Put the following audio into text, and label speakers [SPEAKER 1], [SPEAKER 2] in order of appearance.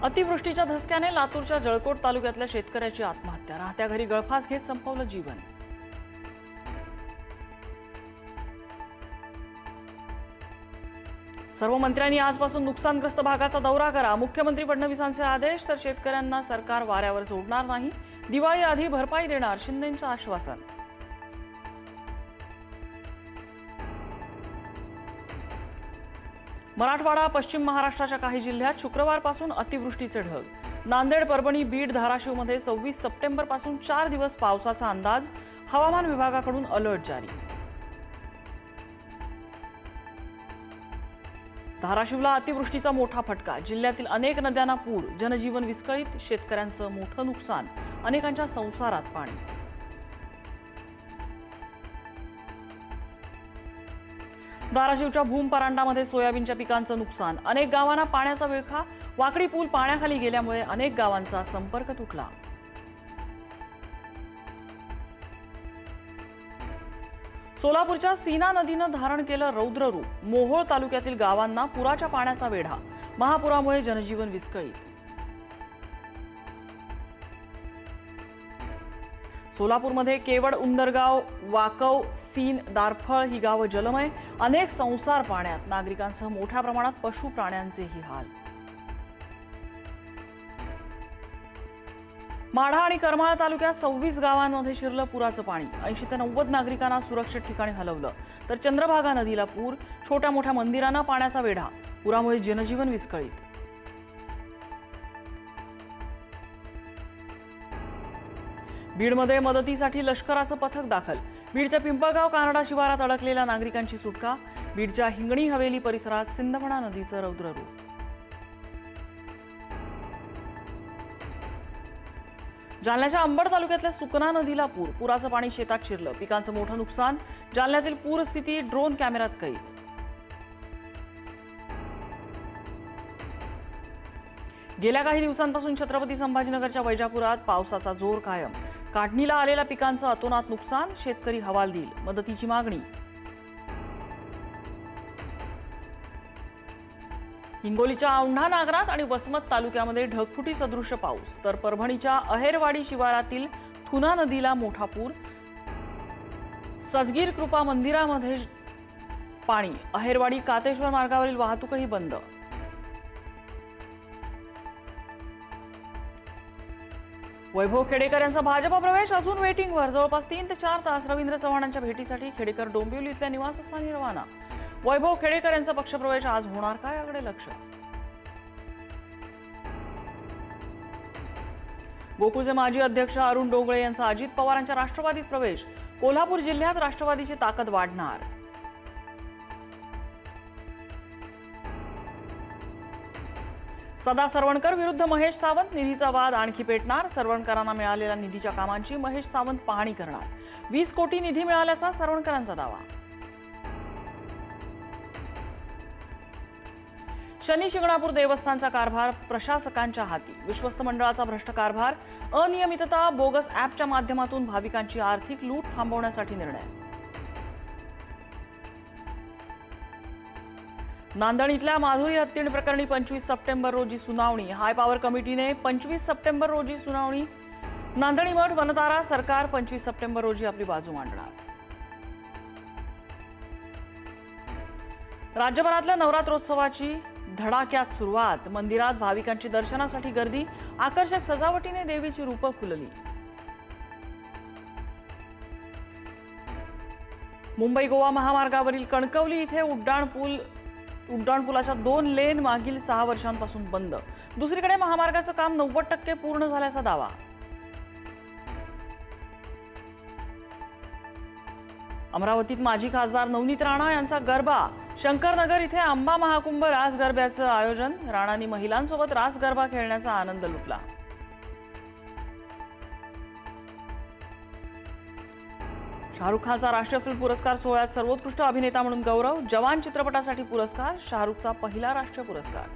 [SPEAKER 1] अतिवृष्टीच्या धसक्याने लातूरच्या जळकोट तालुक्यातल्या शेतकऱ्याची आत्महत्या, राहत्या घरी गळफास घेत संपवलं जीवन। सर्व मंत्र्यांनी आजपासून नुकसानग्रस्त भागाचा दौरा करा, मुख्यमंत्री फडणवीसांचे आदेश। तर शेतकऱ्यांना सरकार वाऱ्यावर सोडणार नाही, दिवाळी आधी भरपाई देणार, शिंदेंचं आश्वासन। मराठवाडा, पश्चिम महाराष्ट्राच्या काही जिल्ह्यात शुक्रवारपासून अतिवृष्टीचे ढग। नांदेड, परभणी, बीड, धाराशिवमध्ये 26 सप्टेंबरपासून 4 दिवस पावसाचा अंदाज, हवामान विभागाकडून अलर्ट जारी। धाराशिवला अतिवृष्टीचा मोठा फटका, जिल्ह्यातील अनेक नद्यांना पूर, जनजीवन विस्कळीत, शेतकऱ्यांचं मोठं नुकसान, अनेकांच्या संसारात पाणी। धाराशिवच्या भूम परांडामध्ये सोयाबीनच्या पिकांचं नुकसान, अनेक गावांना पाण्याचा विळखा, वाकडी पूल पाण्याखाली गेल्यामुळे अनेक गावांचा संपर्क तुटला। सोलापूरच्या सीना नदीनं धारण केलं रौद्र रूप, मोहोळ तालुक्यातील गावांना पुराच्या पाण्याचा वेढा, महापुरामुळे जनजीवन विस्कळीत। सोलापूरमध्ये केवड, उंदरगाव, वाकव, सीन, दारफळ ही गावं जलमय, अनेक संसार पाण्यात, नागरिकांसह मोठ्या प्रमाणात पशु प्राण्यांचेही हाल। माढा आणि करमाळा तालुक्यात 26 गावांमध्ये शिरलं पुराचं पाणी, 80 ते 90 नागरिकांना सुरक्षित ठिकाणी हलवलं। तर चंद्रभागा नदीला पूर, छोट्या मोठ्या मंदिरांना पाण्याचा वेढा, पुरामुळे जनजीवन विस्कळीत। बीडमध्ये मदतीसाठी लष्कराचं पथक दाखल, बीडच्या पिंपळगाव कानडा शिवारात अडकलेल्या नागरिकांची सुटका, बीडच्या हिंगणी हवेली परिसरात सिंदफणा नदीचं रौद्र रूप। जालन्याच्या अंबड तालुक्यातल्या सुकना नदीला पूर, पुराचं पाणी शेतात शिरलं, पिकांचं मोठं नुकसान, जालन्यातील पूरस्थिती ड्रोन कॅमेऱ्यात कैद। गेल्या काही दिवसांपासून छत्रपती संभाजीनगरच्या वैजापुरात पावसाचा जोर कायम, काढणीला आलेल्या पिकांचं अतोनात नुकसान, शेतकरी हवालदिल, मदतीची मागणी। हिंगोलीच्या औंढा नागनाथ आणि वसमत तालुक्यामध्ये ढगफुटी सदृश्य पाऊस, तर परभणीच्या अहेरवाडी शिवारातील थुना नदीला मोठा पूर, सजगीर कृपा मंदिरामध्ये पाणी, अहेरवाडी कातेश्वर मार्गावरील वाहतूकही बंद। वैभव खेडेकर यांचा भाजप प्रवेश अजून वेटिंगवर, जवळपास 3 ते 4 तास रवींद्र चव्हाणांच्या भेटीसाठी खेडेकर डोंबिवली इथल्या निवासस्थानी रवाना। वैभव खेडेकर यांचा पक्षप्रवेश आज होणार का, याकडे लक्ष। गोकुळचे माजी अध्यक्ष अरुण डोंगळे यांचा अजित पवारांच्या राष्ट्रवादीत प्रवेश, कोल्हापूर जिल्ह्यात राष्ट्रवादीची ताकद वाढणार। सदा सरवणकर विरुद्ध महेश सावंत, निधीचा वाद आणखी पेटणार, सरवणकरांना मिळालेल्या निधीच्या कामांची महेश सावंत पाहणी करणार, 20 कोटी निधी मिळाल्याचा सरवणकरांचा दावा। शनी शिंगणापूर देवस्थानचा कारभार प्रशासकांच्या हाती, विश्वस्त मंडळाचा भ्रष्ट कारभार, अनियमितता, बोगस ॲपच्या माध्यमातून भाविकांची आर्थिक लूट थांबवण्यासाठी निर्णय। नांदण इथल्या माधुरी हत्तीण प्रकरणी 25 सप्टेंबर रोजी सुनावणी, हाय पॉवर कमिटीने 25 सप्टेंबर रोजी सुनावणी, नांदणी मठ, वनतारा, सरकार 25 सप्टेंबर रोजी आपली बाजू मांडणार। राज्यभरातल्या नवरात्रोत्सवाची धडाक्यात सुरुवात, मंदिरात भाविकांची दर्शनासाठी गर्दी, आकर्षक सजावटीने देवीची रूपं खुलली। मुंबई गोवा महामार्गावरील कणकवली इथे उड्डाणपुलाच्या 2 लेन मागील 6 वर्षांपासून बंद, दुसरीकडे महामार्गाचं काम 90% पूर्ण झाल्याचा दावा। अमरावतीत माजी खासदार नवनीत राणा यांचा गरबा, शंकरनगर इथे आंबा महाकुंभ रास गरब्याचं आयोजन, राणांनी महिलांसोबत रास गरबा खेळण्याचा आनंद लुटला। शाहरुख खानचा राष्ट्रीय फिल्म पुरस्कार सोहळ्यात सर्वोत्कृष्ट अभिनेता म्हणून गौरव, जवान चित्रपटासाठी पुरस्कार, शाहरुखचा पहिला राष्ट्रीय पुरस्कार।